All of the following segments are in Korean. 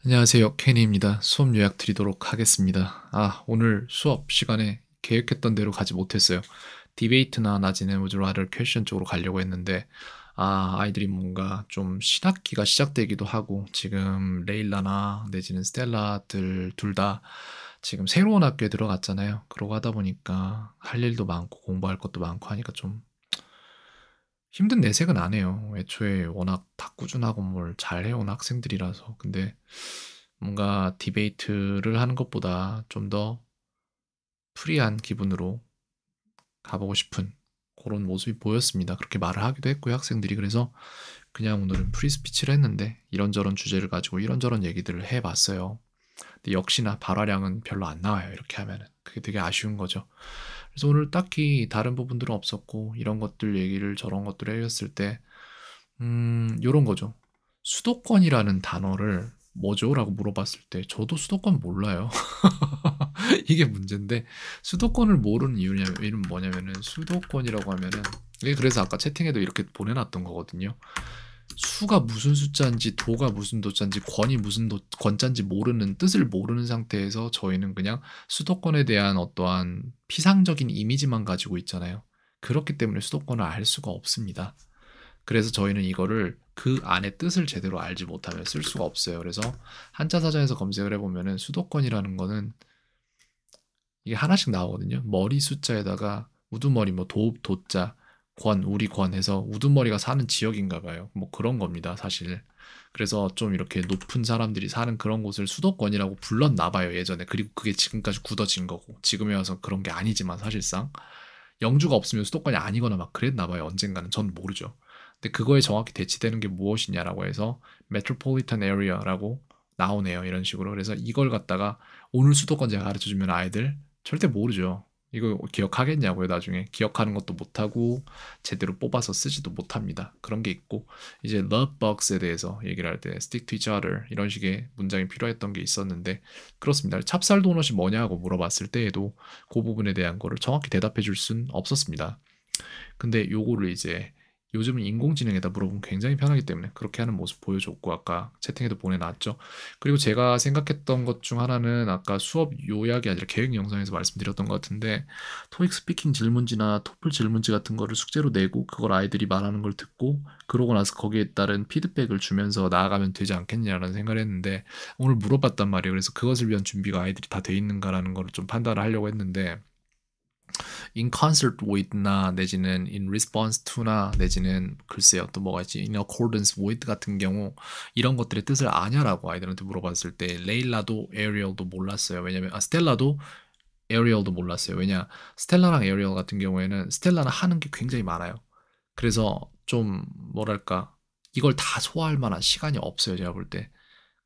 안녕하세요. 케니입니다. 수업 요약 드리도록 하겠습니다. 오늘 수업 시간에 계획했던 대로 가지 못했어요. 디베이트나 낮에는 would rather 퀘션 쪽으로 가려고 했는데, 아이들이 뭔가 좀 신학기가 시작되기도 하고, 지금 레일라나 내지는 스텔라들 둘 다 지금 새로운 학교에 들어갔잖아요. 그러고 하다 보니까 할 일도 많고 공부할 것도 많고 하니까 좀 힘든 내색은 안 해요. 애초에 워낙 다 꾸준하고 뭘 잘해온 학생들이라서. 근데 뭔가 디베이트를 하는 것보다 좀 더 프리한 기분으로 가보고 싶은 그런 모습이 보였습니다. 그렇게 말을 하기도 했고요, 학생들이. 그래서 그냥 오늘은 프리스피치를 했는데 이런저런 주제를 가지고 이런저런 얘기들을 해봤어요. 근데 역시나 발화량은 별로 안 나와요, 이렇게 하면은. 그게 되게 아쉬운 거죠. 그래서 오늘 딱히 다른 부분들은 없었고 이런 것들 얘기를 저런 것들을 해줬을 때 요런 거죠. 수도권이라는 단어를 뭐죠? 라고 물어봤을 때 저도 수도권 몰라요. 이게 문제인데 수도권을 모르는 이유는 뭐냐면은 수도권이라고 하면은 이게 그래서 아까 채팅에도 이렇게 보내놨던 거거든요. 수가 무슨 숫자인지 도가 무슨 도자인지 권이 무슨 권자인지 모르는 뜻을 모르는 상태에서 저희는 그냥 수도권에 대한 어떠한 피상적인 이미지만 가지고 있잖아요. 그렇기 때문에 수도권을 알 수가 없습니다. 그래서 저희는 이거를 그 안에 뜻을 제대로 알지 못하면 쓸 수가 없어요. 그래서 한자 사전에서 검색을 해보면은 수도권이라는 거는 이게 하나씩 나오거든요. 머리 숫자에다가 우두머리 뭐 도자 권 우리 권 해서 우두머리가 사는 지역인가 봐요. 뭐 그런 겁니다, 사실. 그래서 좀 이렇게 높은 사람들이 사는 그런 곳을 수도권이라고 불렀나 봐요, 예전에. 그리고 그게 지금까지 굳어진 거고. 지금에 와서 그런 게 아니지만 사실상 영주가 없으면 수도권이 아니거나 막 그랬나 봐요, 언젠가는. 전 모르죠. 근데 그거에 정확히 대치되는 게 무엇이냐라고 해서 metropolitan area라고 나오네요, 이런 식으로. 그래서 이걸 갖다가 오늘 수도권 제가 가르쳐 주면 아이들 절대 모르죠. 이거 기억하겠냐고요, 나중에. 기억하는 것도 못하고 제대로 뽑아서 쓰지도 못합니다. 그런 게 있고, 이제 love bugs에 대해서 얘기를 할 때 stick to each other 이런 식의 문장이 필요했던 게 있었는데, 그렇습니다. 찹쌀 도넛이 뭐냐고 물어봤을 때에도 그 부분에 대한 거를 정확히 대답해 줄 순 없었습니다. 근데 요거를 이제 요즘은 인공지능에다 물어보면 굉장히 편하기 때문에 그렇게 하는 모습 보여줬고 아까 채팅에도 보내놨죠. 그리고 제가 생각했던 것 중 하나는 아까 수업 요약이 아니라 계획 영상에서 말씀드렸던 것 같은데 토익 스피킹 질문지나 토플 질문지 같은 거를 숙제로 내고 그걸 아이들이 말하는 걸 듣고 그러고 나서 거기에 따른 피드백을 주면서 나아가면 되지 않겠냐라는 생각을 했는데 오늘 물어봤단 말이에요. 그래서 그것을 위한 준비가 아이들이 다 돼 있는가라는 거를 좀 판단을 하려고 했는데 in concert with나 내지는 in response to나 내지는 글쎄요 또 뭐가 있지 in accordance with 같은 경우 이런 것들의 뜻을 아냐라고 아이들한테 물어봤을 때 레일라도 에리얼도 몰랐어요. 왜냐면 스텔라도 에리얼도 몰랐어요. 왜냐 스텔라랑 에리얼 같은 경우에는 스텔라는 하는 게 굉장히 많아요. 그래서 좀 뭐랄까 이걸 다 소화할 만한 시간이 없어요, 제가 볼 때.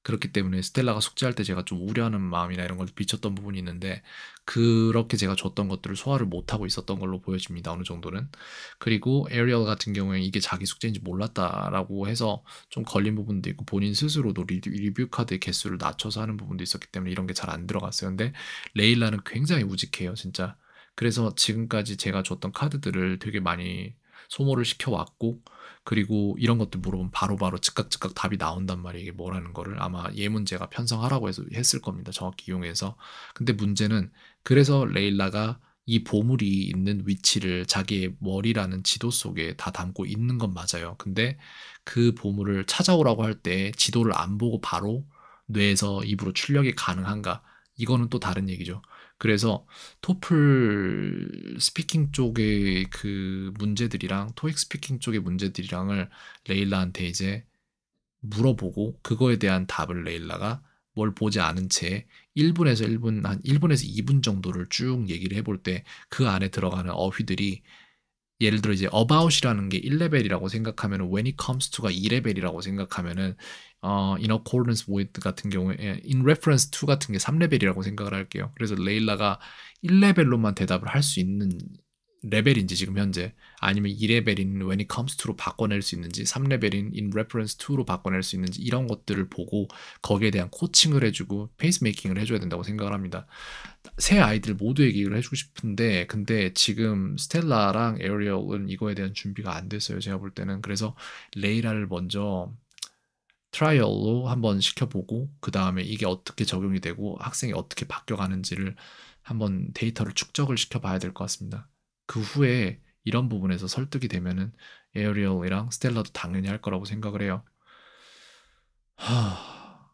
그렇기 때문에 스텔라가 숙제할 때 제가 좀 우려하는 마음이나 이런 걸 비쳤던 부분이 있는데 그렇게 제가 줬던 것들을 소화를 못하고 있었던 걸로 보여집니다. 어느 정도는. 그리고 에리얼 같은 경우에 이게 자기 숙제인지 몰랐다라고 해서 좀 걸린 부분도 있고 본인 스스로도 리뷰 카드의 개수를 낮춰서 하는 부분도 있었기 때문에 이런 게 잘 안 들어갔어요. 근데 레일라는 굉장히 우직해요, 진짜. 그래서 지금까지 제가 줬던 카드들을 되게 많이 소모를 시켜왔고 그리고 이런 것들 물어보면 바로바로 즉각 답이 나온단 말이에요. 이게 뭐라는 거를 아마 예문제가 편성하라고 해서 했을 겁니다. 정확히 이용해서. 근데 문제는 그래서 레일라가 이 보물이 있는 위치를 자기의 머리라는 지도 속에 다 담고 있는 건 맞아요. 근데 그 보물을 찾아오라고 할 때 지도를 안 보고 바로 뇌에서 입으로 출력이 가능한가? 이거는 또 다른 얘기죠. 그래서 토플 스피킹 쪽의 그 문제들이랑 토익 스피킹 쪽의 문제들이랑을 레일라한테 이제 물어보고 그거에 대한 답을 레일라가 뭘 보지 않은 채 1분에서 1분 한 1분에서 2분 정도를 쭉 얘기를 해볼 때 그 안에 들어가는 어휘들이 예를 들어 이제 about이라는 게 1레벨이라고 생각하면은 when it comes to가 2레벨이라고 생각하면은 in accordance with 같은 경우에 in reference to 같은 게 3레벨이라고 생각을 할게요. 그래서 레일라가 1레벨로만 대답을 할 수 있는 레벨인지 지금 현재 아니면 2레벨인 when it comes to로 바꿔낼 수 있는지 3레벨인 in reference to로 바꿔낼 수 있는지 이런 것들을 보고 거기에 대한 코칭을 해주고 페이스 메이킹을 해줘야 된다고 생각을 합니다. 새 아이들 모두에게 이걸 해주고 싶은데 근데 지금 스텔라랑 에리얼은 이거에 대한 준비가 안 됐어요. 제가 볼 때는. 그래서 레이라를 먼저 트라이얼로 한번 시켜보고 그 다음에 이게 어떻게 적용이 되고 학생이 어떻게 바뀌어가는지를 한번 데이터를 축적을 시켜봐야 될 것 같습니다. 그 후에 이런 부분에서 설득이 되면은 에어리얼이랑 스텔라도 당연히 할 거라고 생각을 해요.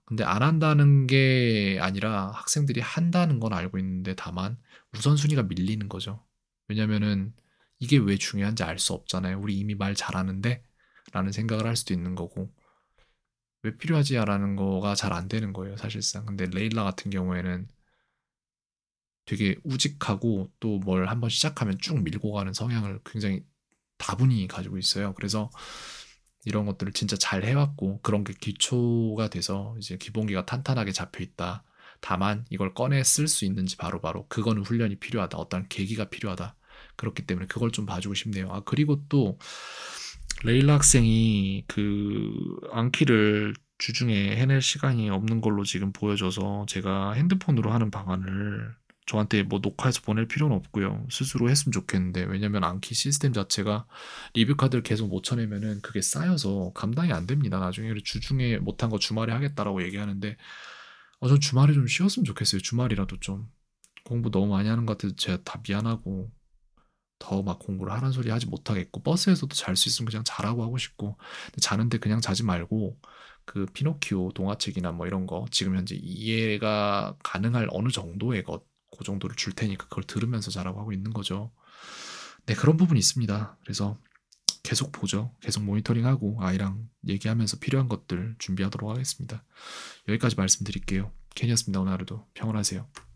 근데 안 한다는 게 아니라 학생들이 한다는 건 알고 있는데 다만 우선순위가 밀리는 거죠. 왜냐면은 이게 왜 중요한지 알 수 없잖아요. 우리 이미 말 잘하는데? 라는 생각을 할 수도 있는 거고 왜 필요하지라는 거가 잘 안 되는 거예요, 사실상. 근데 레일라 같은 경우에는 되게 우직하고 또 뭘 한번 시작하면 쭉 밀고 가는 성향을 굉장히 다분히 가지고 있어요. 그래서 이런 것들을 진짜 잘 해왔고 그런 게 기초가 돼서 이제 기본기가 탄탄하게 잡혀 있다. 다만 이걸 꺼내 쓸 수 있는지 바로바로 그거는 훈련이 필요하다. 어떤 계기가 필요하다. 그렇기 때문에 그걸 좀 봐주고 싶네요. 아, 그리고 또 레일라 학생이 그 암기를 주중에 해낼 시간이 없는 걸로 지금 보여져서 제가 핸드폰으로 하는 방안을 저한테 뭐 녹화해서 보낼 필요는 없고요. 스스로 했으면 좋겠는데 왜냐면 암기 시스템 자체가 리뷰 카드를 계속 못 쳐내면은 그게 쌓여서 감당이 안 됩니다. 나중에 주중에 못한 거 주말에 하겠다라고 얘기하는데 전 주말에 좀 쉬었으면 좋겠어요. 주말이라도 좀 공부 너무 많이 하는 것 같아서 제가 다 미안하고 더 막 공부를 하란 소리 하지 못하겠고 버스에서도 잘 수 있으면 그냥 자라고 하고 싶고 근데 자는데 그냥 자지 말고 그 피노키오 동화책이나 뭐 이런 거 지금 현재 이해가 가능할 어느 정도의 것 그 정도를 줄 테니까 그걸 들으면서 자라고 하고 있는 거죠. 네, 그런 부분이 있습니다. 그래서 계속 보죠. 계속 모니터링하고 아이랑 얘기하면서 필요한 것들 준비하도록 하겠습니다. 여기까지 말씀드릴게요. 켄이었습니다. 오늘 하루도 평온하세요.